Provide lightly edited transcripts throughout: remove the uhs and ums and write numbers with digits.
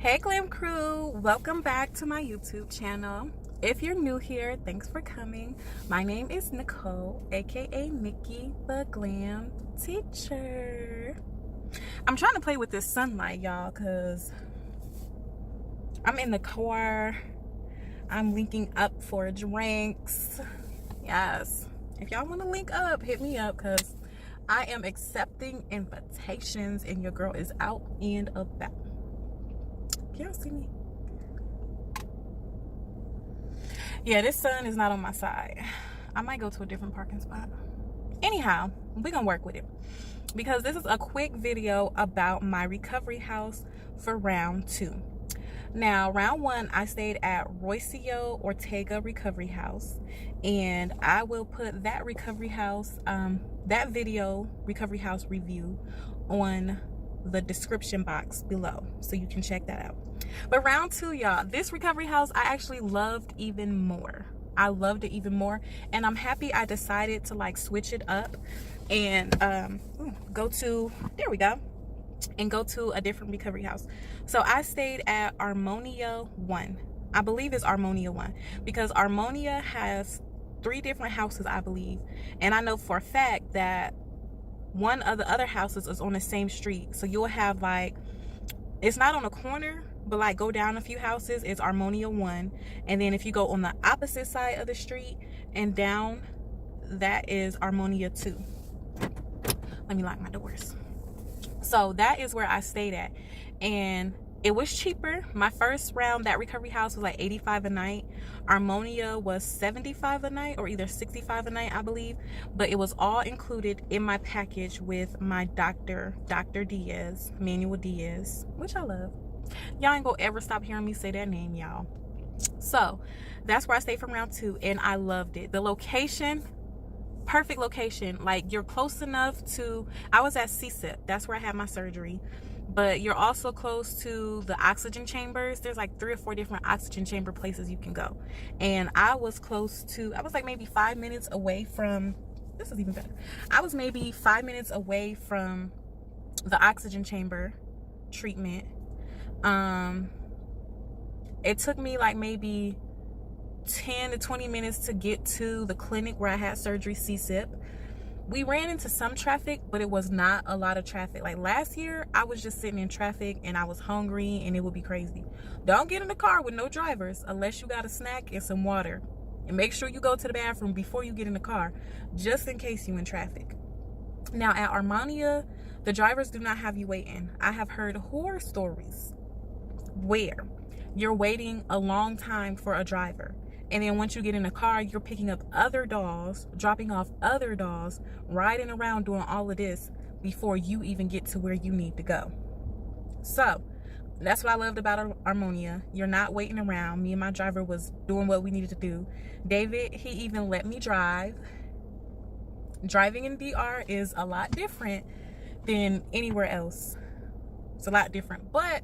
Hey Glam Crew, welcome back to my YouTube channel. If you're new here, thanks for coming. My name is Nicole, aka Nikki the Glam Teacher. I'm trying to play with this sunlight, y'all, because I'm in the car. I'm linking up for drinks. Yes, if y'all want to link up, hit me up, because I am accepting invitations and your girl is out and about. Y'all see me? Yeah, this sun is not on my side. I might go to a different parking spot. Anyhow, we're gonna work with it because this is a quick video about my recovery house for round 2. Now, round 1, I stayed at Roycio Ortega Recovery House, and I will put that recovery house, that video recovery house review on the description box below, so you can check that out. But round 2, y'all, this recovery house I actually loved even more. I loved it even more, and I'm happy I decided to like switch it up and go to a different recovery house. So I stayed at Armonia 1. I believe it's Armonia 1 because Armonia has 3 different houses, I believe, and I know for a fact that one of the other houses is on the same street. So you'll have like, it's not on a corner, but like go down a few houses, it's Armonia 1. And then if you go on the opposite side of the street and down, that is Armonia 2. Let me lock my doors. So that is where I stayed at. And it was cheaper. My first round, that recovery house was like $85 a night. Armonia was $75 a night, or either $65 a night, I believe. But it was all included in my package with my Dr. Diaz, Manuel Diaz, which I love. Y'all ain't gonna ever stop hearing me say that name, y'all. So that's where I stayed from round 2, and I loved it. The location, perfect location. Like, you're close enough to, I was at CSIP, that's where I had my surgery, but you're also close to the oxygen chambers. There's like 3 or 4 different oxygen chamber places you can go, and I was close to, I was like maybe 5 minutes away from, this is even better, I was maybe 5 minutes away from the oxygen chamber treatment. It took me like maybe 10 to 20 minutes to get to the clinic where I had surgery, CSIP. We ran into some traffic, but it was not a lot of traffic. Like last year, I was just sitting in traffic and I was hungry and it would be crazy. Don't get in the car with no drivers unless you got a snack and some water. And make sure you go to the bathroom before you get in the car, just in case you in traffic. Now at Armonia, the drivers do not have you waiting. I have heard horror stories where you're waiting a long time for a driver, and then once you get in the car, you're picking up other dolls, dropping off other dolls, riding around doing all of this before you even get to where you need to go. So that's what I loved about Armonia. You're not waiting around. Me and my driver was doing what we needed to do. David, he even let me drive. Driving in DR is a lot different than anywhere else. It's a lot different, but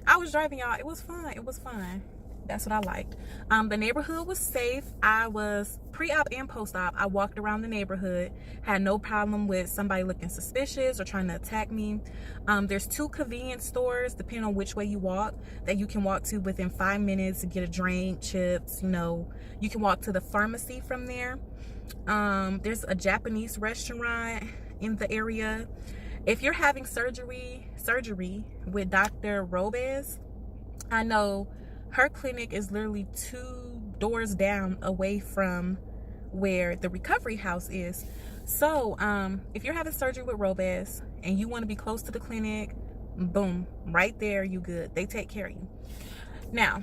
I was driving, y'all. It was fun. It was fun. That's what I liked. The neighborhood was safe. I was pre-op and post-op. I walked around the neighborhood, had no problem with somebody looking suspicious or trying to attack me. There's 2 convenience stores, depending on which way you walk, that you can walk to within 5 minutes to get a drink, chips, you know. You can walk to the pharmacy from there. There's a Japanese restaurant in the area. If you're having surgery with Dr. Robes, I know her clinic is literally 2 doors down away from where the recovery house is. So if you're having surgery with Robes and you want to be close to the clinic, boom, right there, you good. They take care of you. Now,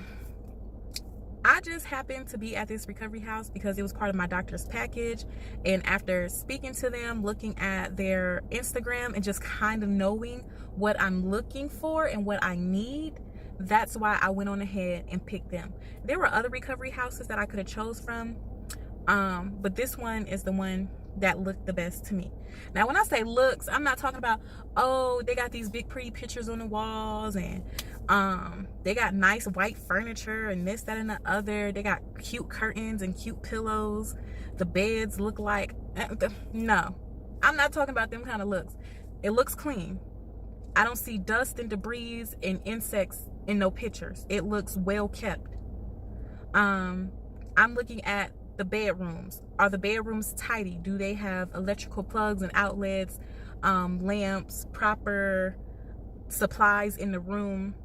I just happened to be at this recovery house because it was part of my doctor's package, and after speaking to them, looking at their Instagram, and just kind of knowing what I'm looking for and what I need, that's why I went on ahead and picked them. There were other recovery houses that I could have chose from, but this one is the one that looked the best to me. Now when I say looks, I'm not talking about, oh, they got these big pretty pictures on the walls, and they got nice white furniture and this, that, and the other. They got cute curtains and cute pillows. The beds look like, no, I'm not talking about them kind of looks. It looks clean. I don't see dust and debris and insects in no pictures. It looks well kept. I'm looking at the bedrooms. Are the bedrooms tidy? Do they have electrical plugs and outlets, lamps, proper supplies in the room?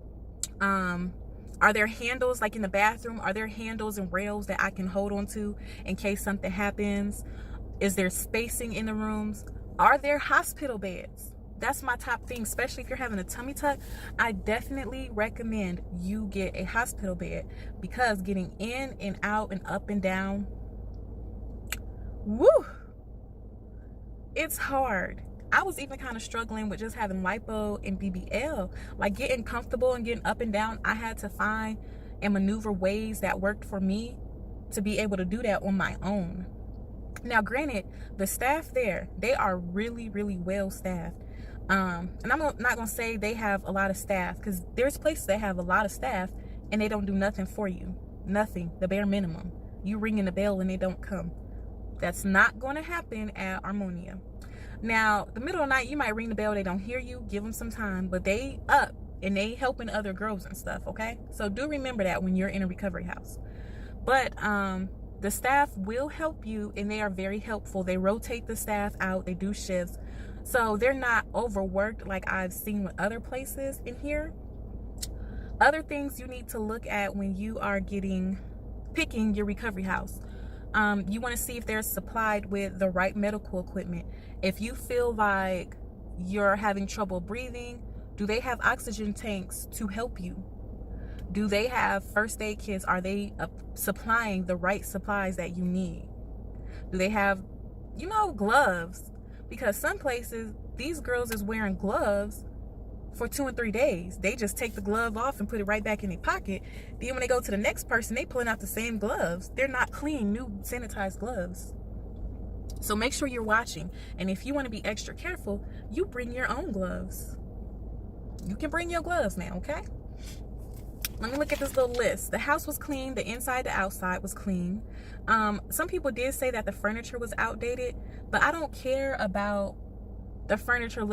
Are there handles, like in the bathroom, are there handles and rails that I can hold on to in case something happens? Is there spacing in the rooms? Are there hospital beds? That's my top thing, especially if you're having a tummy tuck. I definitely recommend you get a hospital bed, because getting in and out and up and down, woo, it's hard. I was even kind of struggling with just having lipo and BBL, like getting comfortable and getting up and down. I had to find and maneuver ways that worked for me to be able to do that on my own. Now, granted, the staff there, they are really, really well staffed. And I'm not gonna say they have a lot of staff, because there's places that have a lot of staff and they don't do nothing for you. Nothing, the bare minimum. You ringing the bell and they don't come. That's not going to happen at Armonia. Now, the middle of the night, you might ring the bell, they don't hear you, give them some time, but they up and they helping other girls and stuff, okay? So do remember that when you're in a recovery house. But the staff will help you, and they are very helpful. They rotate the staff out, they do shifts, so they're not overworked like I've seen with other places in here. Other things you need to look at when you are picking your recovery house. You want to see if they're supplied with the right medical equipment. If you feel like you're having trouble breathing, do they have oxygen tanks to help you? Do they have first aid kits? Are they supplying the right supplies that you need? Do they have, gloves? Because some places, these girls is wearing gloves for 2 and 3 days. They just take the glove off and put it right back in their pocket. Then when they go to the next person, they pulling out the same gloves. They're not clean, new sanitized gloves. So make sure you're watching. And if you want to be extra careful, you bring your own gloves. You can bring your gloves now, okay? Let me look at this little list. The house was clean. The inside, the outside was clean. Some people did say that the furniture was outdated, but I don't care about the furniture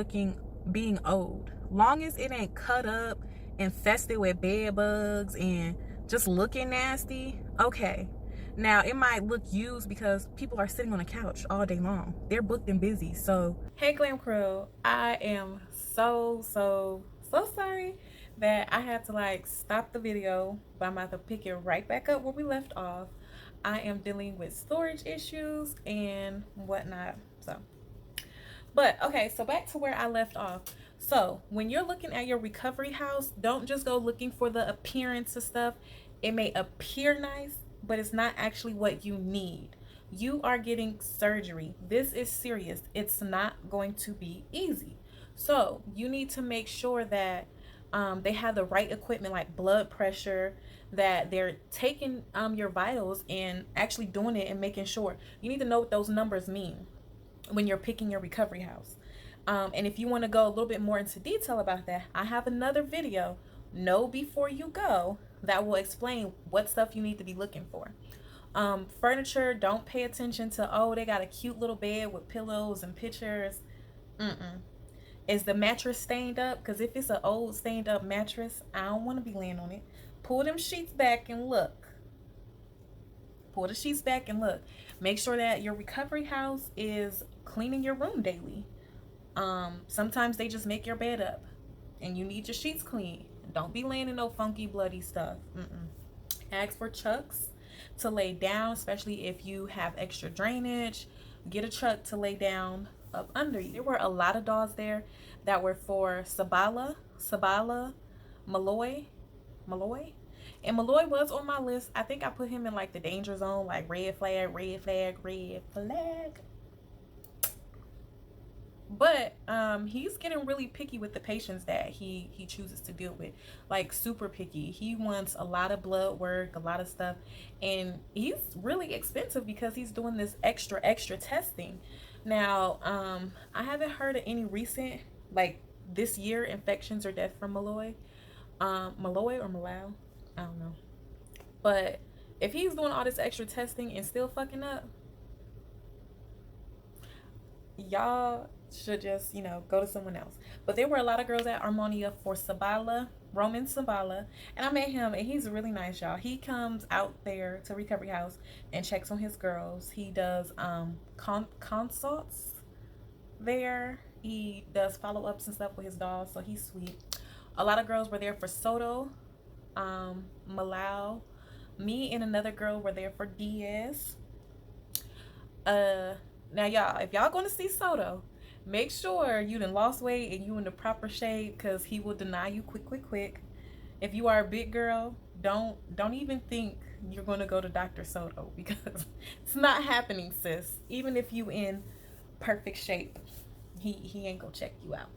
being old. Long as it ain't cut up, infested with bed bugs, and just looking nasty, okay. Now, it might look used because people are sitting on a couch all day long. They're booked and busy, so. Hey, Glam Crew. I am so sorry that I had to stop the video, but I'm about to pick it right back up where we left off. I am dealing with storage issues and whatnot, so. But okay, so back to where I left off. So when you're looking at your recovery house, don't just go looking for the appearance of stuff. It may appear nice, but it's not actually what you need. You are getting surgery. This is serious. It's not going to be easy. So you need to make sure that they have the right equipment, like blood pressure, that they're taking your vitals and actually doing it and making sure. You need to know what those numbers mean when you're picking your recovery house. And if you want to go a little bit more into detail about that, I have another video, Know Before You Go, that will explain what stuff you need to be looking for. Furniture, don't pay attention to, oh, they got a cute little bed with pillows and pictures. Is the mattress stained up? Because if it's an old stained up mattress, I don't want to be laying on it. Pull them sheets back and look. Pull the sheets back and look. Make sure that your recovery house is cleaning your room daily. Sometimes they just make your bed up and you need your sheets clean. Don't be laying in no funky bloody stuff. Ask for chucks to lay down, especially if you have extra drainage. Get a chuck to lay down up under you. There were a lot of dolls there that were for Sabala, Malloy, and Malloy was on my list. I think I put him in the danger zone, like red flag. But he's getting really picky with the patients that he chooses to deal with, super picky. He wants a lot of blood work, a lot of stuff, and he's really expensive because he's doing this extra testing. Now, I haven't heard of any recent, this year, infections or death from Malloy. Malloy or Malau? I don't know. But if he's doing all this extra testing and still fucking up, y'all should just, go to someone else. But there were a lot of girls at Armonia for Sabala. Roman Sambala, and I met him, and he's really nice, y'all. He comes out there to Recovery House and checks on his girls. He does consults there. He does follow-ups and stuff with his dolls, so he's sweet. A lot of girls were there for Soto, Malau. Me and another girl were there for Diaz. Now y'all, if y'all gonna see Soto, make sure you done lost weight and you in the proper shape, because he will deny you quick. If you are a big girl, don't even think you're gonna go to Dr. Soto, because it's not happening, sis. Even if you in perfect shape, he ain't gonna check you out.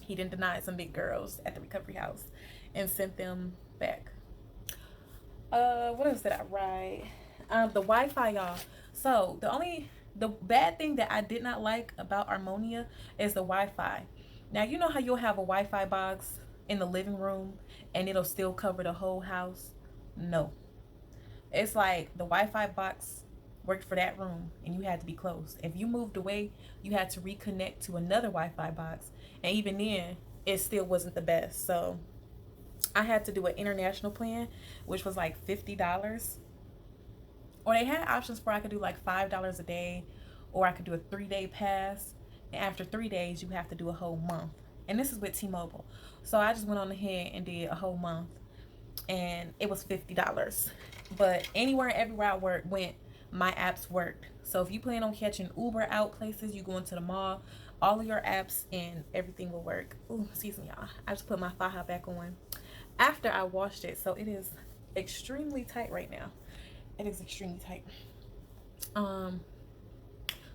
He didn't deny some big girls at the Recovery House and sent them back. What else did I write? The Wi-Fi, y'all. So the bad thing that I did not like about Armonia is the Wi-Fi. Now, you know how you'll have a Wi-Fi box in the living room and it'll still cover the whole house? No. It's like the Wi-Fi box worked for that room and you had to be close. If you moved away, you had to reconnect to another Wi-Fi box. And even then, it still wasn't the best. So I had to do an international plan, which was like $50. Or they had options where I could do like $5 a day, or I could do a 3-day pass. And after 3 days, you have to do a whole month. And this is with T-Mobile. So I just went on ahead and did a whole month, and it was $50. But anywhere and everywhere I went, my apps worked. So if you plan on catching Uber out places, you go into the mall, all of your apps and everything will work. Ooh, excuse me, y'all. I just put my faja back on after I washed it, so it is extremely tight right now. It is extremely tight. But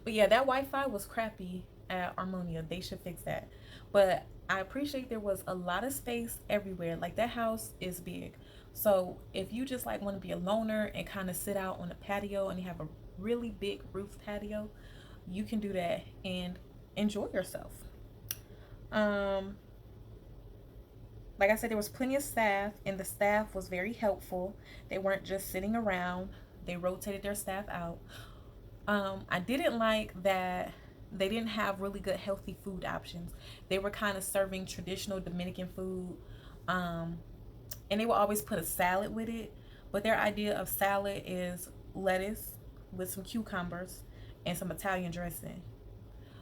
yeah, that Wi-Fi was crappy at Armonia. They should fix that. But I appreciate there was a lot of space everywhere. Like, that house is big. So if you just like want to be a loner and kind of sit out on the patio and you have a really big roof patio, you can do that and enjoy yourself. Like I said, there was plenty of staff, and the staff was very helpful. They weren't just sitting around. They rotated their staff out. I didn't like that they didn't have really good healthy food options. They were kind of serving traditional Dominican food, and they will always put a salad with it. But their idea of salad is lettuce with some cucumbers and some Italian dressing.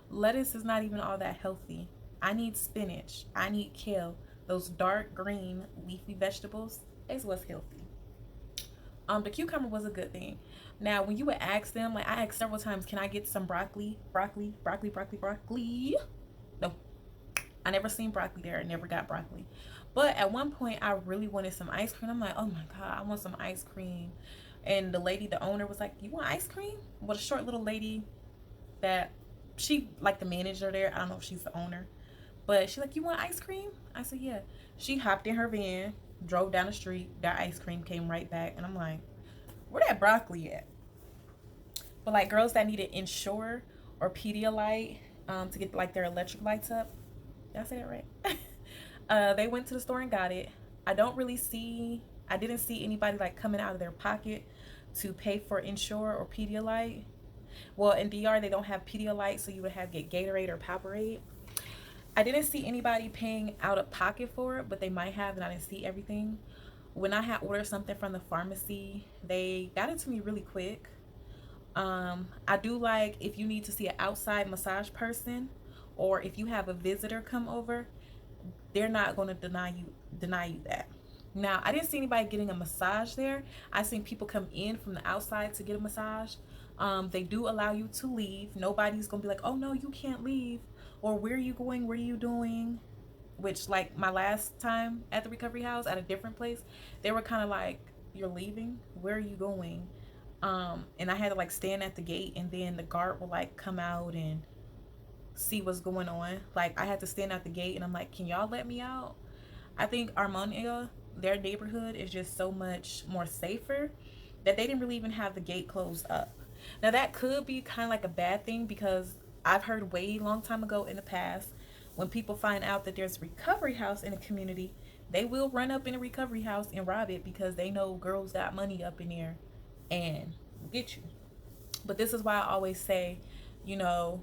Lettuce is not even all that healthy. I need spinach. I need kale. Those dark green leafy vegetables is what's healthy. The cucumber was a good thing. Now, when you would ask them, like I asked several times, can I get some broccoli? No, I never seen broccoli there. I never got broccoli. But at one point, I really wanted some ice cream. I'm like, oh my God, I want some ice cream. And the lady, the owner, was like, you want ice cream? Well, a short little lady that she, like the manager there, I don't know if she's the owner, but she's like, you want ice cream? I said, yeah. She hopped in her van, drove down the street, got ice cream, came right back. And I'm like, where that broccoli at? But like girls that needed Ensure or Pedialyte to get like their electric lights up. Did I say that right? They went to the store and got it. I didn't see anybody like coming out of their pocket to pay for Ensure or Pedialyte. Well, in DR, they don't have Pedialyte, so you would have to get Gatorade or Powerade. I didn't see anybody paying out of pocket for it, but they might have, and I didn't see everything. When I had ordered something from the pharmacy, they got it to me really quick. I do like if you need to see an outside massage person, or if you have a visitor come over, they're not going to deny you that. Now, I didn't see anybody getting a massage there. I seen people come in from the outside to get a massage. They do allow you to leave. Nobody's gonna be like, oh no, you can't leave, or where are you going, what are you doing? Which, like my last time at the recovery house at a different place, they were kind of like, you're leaving, where are you going? And I had to like stand at the gate, and then the guard will like come out and see what's going on. Like, I had to stand at the gate, and I'm like, can y'all let me out? I think Armonia, their neighborhood is just so much more safer that they didn't really even have the gate closed up. Now, that could be kind of like a bad thing, because I've heard way long time ago in the past, when people find out that there's a recovery house in a community, they will run up in a recovery house and rob it, because they know girls got money up in there and get you. But this is why I always say, you know,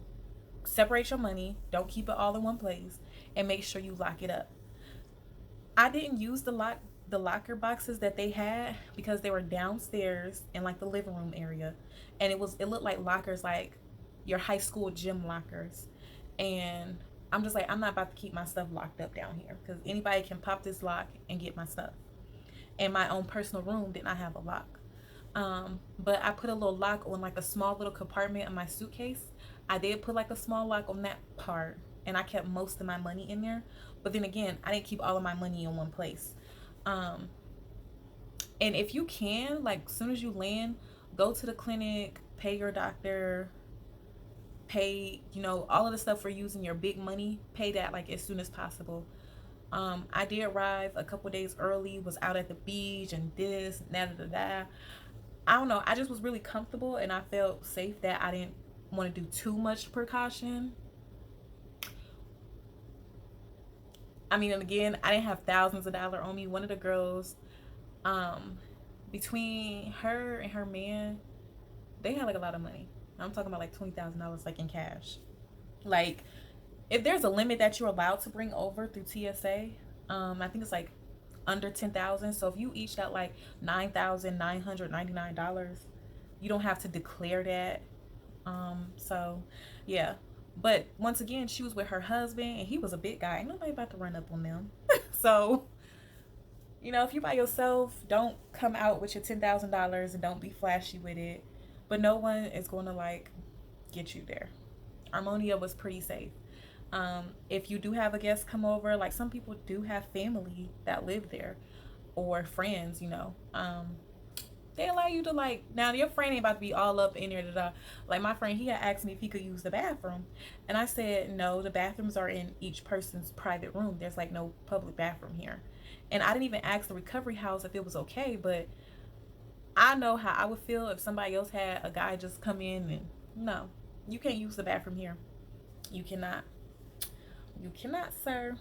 separate your money, don't keep it all in one place, and make sure you lock it up. I didn't use the locker boxes that they had because they were downstairs in like the living room area, and it looked like lockers, like your high school gym lockers. And I'm just like, I'm not about to keep my stuff locked up down here because anybody can pop this lock and get my stuff. And my own personal room did not have a lock. But I put a little lock on like a small little compartment in my suitcase. I did put like a small lock on that part, and I kept most of my money in there. But then again, I didn't keep all of my money in one place. Um, and if you can, like, as soon as you land, go to the clinic, pay your doctor, pay, all of the stuff for using your big money, pay that like as soon as possible. I did arrive a couple days early, was out at the beach and this, da da da da. I don't know. I just was really comfortable and I felt safe that I didn't want to do too much precaution. I mean, and again, I didn't have thousands of dollars on me. One of the girls, um, between her and her man, they had like a lot of money. I'm talking about like $20,000 like in cash. Like, if there's a limit that you're allowed to bring over through TSA, I think it's like under 10,000. So if you each got like $9,999, you don't have to declare that. So yeah. But once again, she was with her husband and he was a big guy. Ain't nobody about to run up on them. So, if you by yourself, don't come out with your $10,000 and don't be flashy with it. But no one is going to like get you there. Armonia was pretty safe. If you do have a guest come over, like some people do have family that live there or friends, they allow you to like, now your friend ain't about to be all up in there. Like my friend, he had asked me if he could use the bathroom. And I said, no, the bathrooms are in each person's private room. There's like no public bathroom here. And I didn't even ask the recovery house if it was okay, but I know how I would feel if somebody else had a guy just come in and no, you can't use the bathroom here. You cannot. You cannot, sir.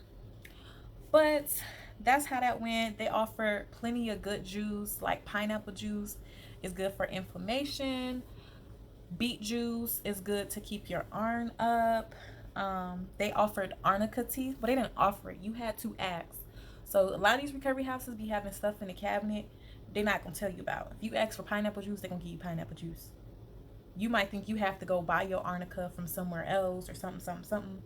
But that's how that went. They offered plenty of good juice, like pineapple juice is good for inflammation. Beet juice is good to keep your iron up. They offered arnica tea, but they didn't offer it. You had to ask. So a lot of these recovery houses be having stuff in the cabinet they're not gonna tell you about. If you ask for pineapple juice, they're gonna give you pineapple juice. You might think you have to go buy your arnica from somewhere else or something, something, something.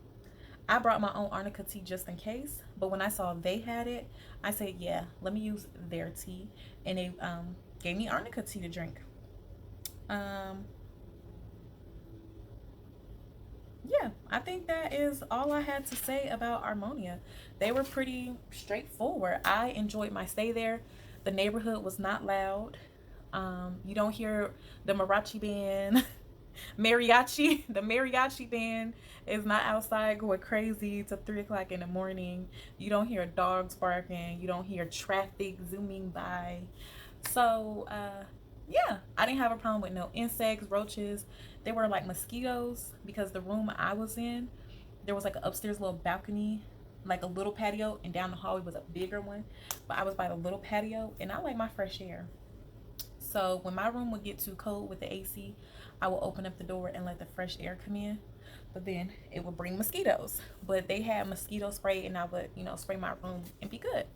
I brought my own arnica tea just in case, but when I saw they had it, I said, yeah, let me use their tea. And they gave me arnica tea to drink. Yeah, I think that is all I had to say about Armonia. They were pretty straightforward. I enjoyed my stay there. The neighborhood was not loud. You don't hear the mariachi band. The mariachi band is not outside going crazy till 3 o'clock in the morning. You don't hear dogs barking. You don't hear traffic zooming by. So, yeah, I didn't have a problem with no insects, roaches. They were like mosquitoes because the room I was in, there was like an upstairs little balcony, like a little patio, and down the hallway was a bigger one. But I was by the little patio, and I like my fresh air. So when my room would get too cold with the AC, I would open up the door and let the fresh air come in. But then it would bring mosquitoes. But they had mosquito spray, and I would, spray my room and be good.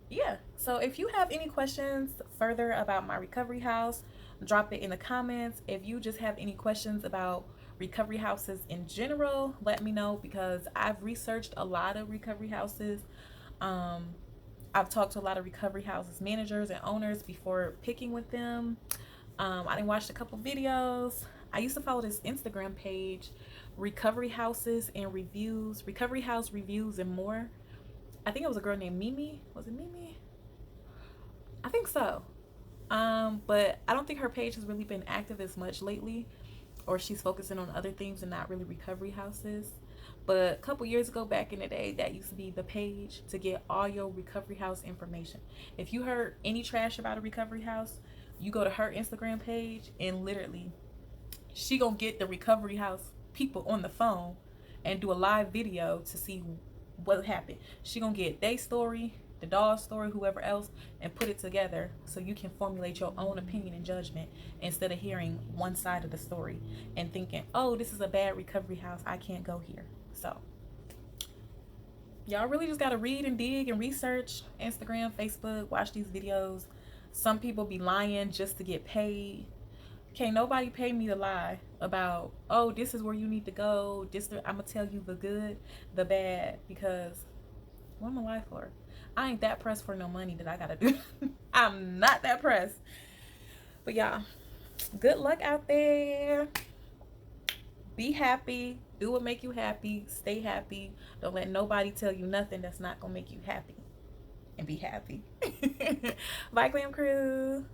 Yeah. So if you have any questions further about my recovery house, drop it in the comments. If you just have any questions about recovery houses in general, let me know because I've researched a lot of recovery houses. Um, I've talked to a lot of recovery houses managers and owners before picking with them. I done watched a couple videos. I used to follow this Instagram page, Recovery Houses and Reviews, Recovery House Reviews and More. I think it was a girl named Mimi. Was it Mimi? I think so. But I don't think her page has really been active as much lately, or she's focusing on other things and not really recovery houses. But a couple years ago, back in the day, that used to be the page to get all your recovery house information. If you heard any trash about a recovery house, you go to her Instagram page and literally she gonna get the recovery house people on the phone and do a live video to see what happened. She gonna get their story, the dog's story, whoever else, and put it together so you can formulate your own opinion and judgment instead of hearing one side of the story and thinking, oh, this is a bad recovery house, I can't go here. So Y'all really just gotta read and dig and research Instagram, Facebook, watch these videos. Some people be lying just to get paid. Can't nobody pay me to lie about, oh, this is where you need to go. I'm gonna tell you the good, the bad, because what am I lie for? I ain't that pressed for no money that I gotta do. I'm not that pressed. But y'all, good luck out there. Be happy. Do what make you happy. Stay happy. Don't let nobody tell you nothing that's not gonna make you happy. And be happy. Bye, Glam Crew.